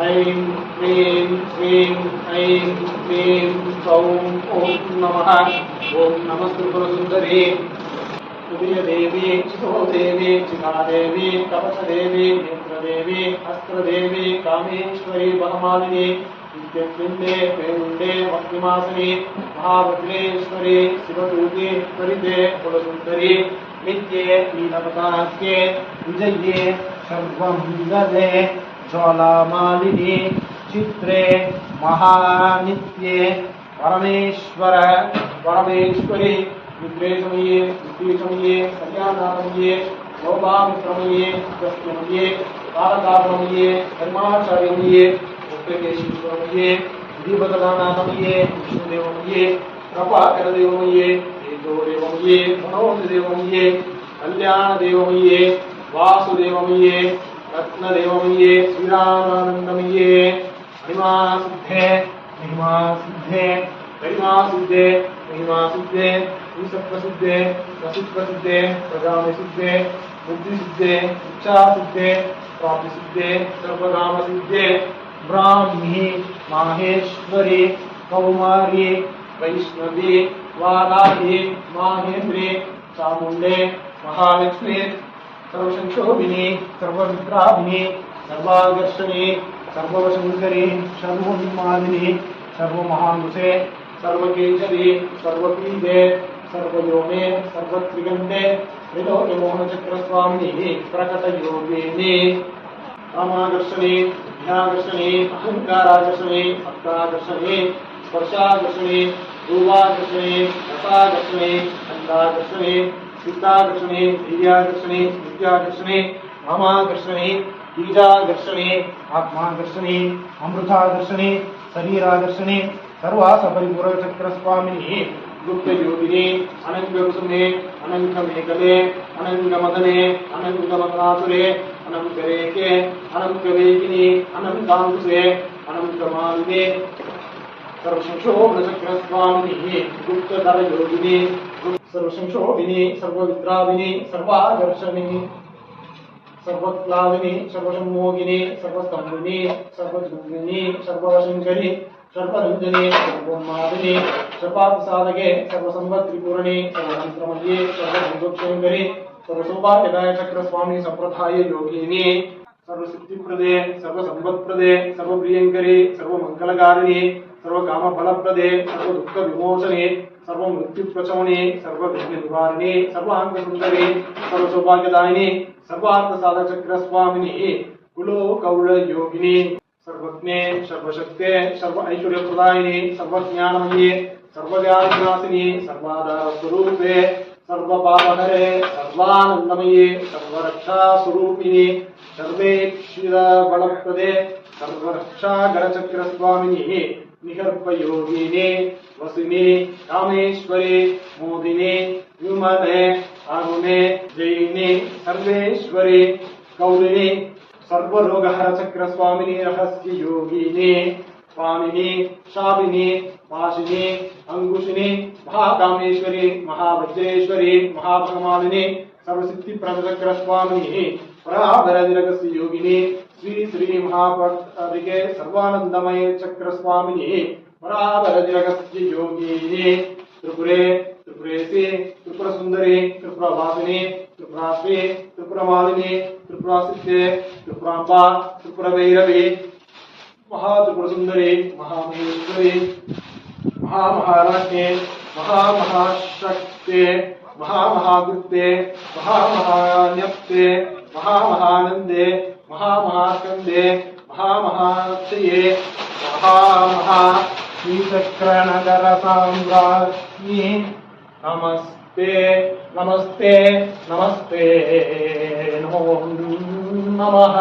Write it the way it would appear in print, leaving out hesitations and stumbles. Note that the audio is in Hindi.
ऐं क्लीं श्रीं ऐं क्लीं सौं ॐ नमः। ॐ नमस्त्रिपुरसुन्दरी देवी चितोदेवी चितादेवी कवचदेवी नेत्रदेवी अस्त्रदेवी कामेश्वरी बहमालिनी नित्यपिंडे पेरुंडे वक्तिमासनी महाभद्रेश्वरी शिवदूते त्वरिते कुलसुंदरी नित्ये नीलपताके विजये सर्वमंगले ज्वालामालिनी चित्रे महानित्ये परमेश्वर परमेश्वरी विद्वेषमये विद्वेषमये कल्याणामये लोभामित्रमये प्रस्तमये कालकालमये धर्माचार्यमये उत्तरकेशीश्वरमये विधिपददानामये विष्णुदेवमये कृपाकरदेवमये तेजोदेवमये मनोदेवमये कल्याणदेवमये वासुदेवमये रत्नदेवमये श्रीरामानन्दमये महिमासिद्धे महिमासिद्धे गरिमासिद्धे महिमासिद्धे ईशप्रसिद्धे प्रसिद्धप्रसिद्धे प्रजामिसिद्धे बुद्धिसिद्धे इच्छासिद्धे प्राप्तिसिद्धे सर्वकामसिद्धे ब्राह्मी माहेश्वरी कौमारी वैष्णवी वाराही माहेन्द्री चामुण्डे महालक्ष्मी सर्वसंशोभिनी सर्वविद्राभिनी सर्वाकर्षणी सर्ववशंकरी सर्वोन्मादिनी सर्वमहामुषे सर्वकेशरी सर्वपीठे सर्वयोगे सर्वत्रिगण्डे त्रिलोकमोहनचक्रस्वामिनी प्रकटयोगिनी कामाकर्षणी ध्याकर्षणी अहंकाराकर्षणी भक्ताकर्षणी स्पर्शाकर्षणी रूपाकर्षणी रसाकर्षणी गन्धाकर्षणी चित्ताकर्षणी धैर्याकर्षणी विद्याकर्षणी ममाकर्षणी बीजाकर्षणी आत्माकर्षणी अमृताकर्षणी शरीराकर्षणी सर्वासपरिपूर्णचक्रस्वामिनी गुप्तयोगिनी अनंगकुसुमे अनंगमेकले अनंगमदने अनंगमदासुरे अनंगरेके अनंगवेगिनी अनंतांकुशे अनंगमालिने सर्वसंशोभनचक्रस्वामिनी गुप्तधरयोगिनी सर्वसंशोभिनी सर्वविद्राविनी सर्वाकर्षणी सर्वक्लाविनी सर्वसम्मोगिनी सर्वस्तंभिनी सर्वजूगिनी सर्ववशंकरी सर्वरंजनी सर्वोन्मादिनी सर्वार्थसाधके सर्वसंपत्त्रिपूरणी सर्वतंत्रमये सर्वभूतोक्षंकरी सर्वसौभाग्यदाय चक्रस्वामी संप्रदाय योगिनी सर्वसिद्धिप्रदे सर्वसंपत्प्रदे सर्वप्रियंकरी सर्वमंगलकारिणी सर्वकामफलप्रदे सर्वदुःखविमोचने सर्वमृत्युप्रशमने सर्वविघ्ननिवारिणे सर्वांगसुंदरी सर्वसौभाग्यदायिनी सर्वार्थसाधकचक्रस्वामिनी कुलोकौलयोगिनी सर्वज्ञे सर्वशक्ते सर्व ऐश्वर्यप्रदायिनी सर्वज्ञानमये सर्वव्याधिनाशिनी सर्वाधारस्वरूपे सर्वपापहरे सर्वानन्दमये सर्वरक्षास्वरूपिणी सर्वेक्षिरबलप्रदे सर्वरक्षागणचक्रस्वामिनी निहर्पयोगिनी वसिनी कामेश्वरी मोदिनी विमले अरुणे जयिनी सर्वेश्वरी कौलिनी सर्वरोगहरचक्रस्वामिनी रहस्ययोगिनी स्वामिनी शाबिनी पाशिनी अंकुशिनी महाकामेश्वरी महावज्रेश्वरी महाभगमालिनी सर्वसिद्धिप्रदचक्रस्वामिनी पराभरदिरकस्य योगिनी श्री श्री महापट्टिके सर्वानंदमय चक्रस्वामिनी पराभरदिरकस्य योगिनी त्रिपुरे त्रिपुरेशी त्रिपुरसुंदरी त्रिपुरवासिनी त्रिपुराश्री त्रिपुरमालिनी त्रिपुरासिद्धे त्रिपुरांबा त्रिपुरभैरवी महात्रिपुरसुंदरी महामहेश्वरी महामहाराज्ञे महामहाशक्ते महामहागुप्ते महामहान्यक्ते महामहानंदे महामहास्कंदे महामहाक्षये महामहाश्रीचक्रनगर साम्राज्ञी नमस्ते नमस्ते नमस्ते नमो नमः।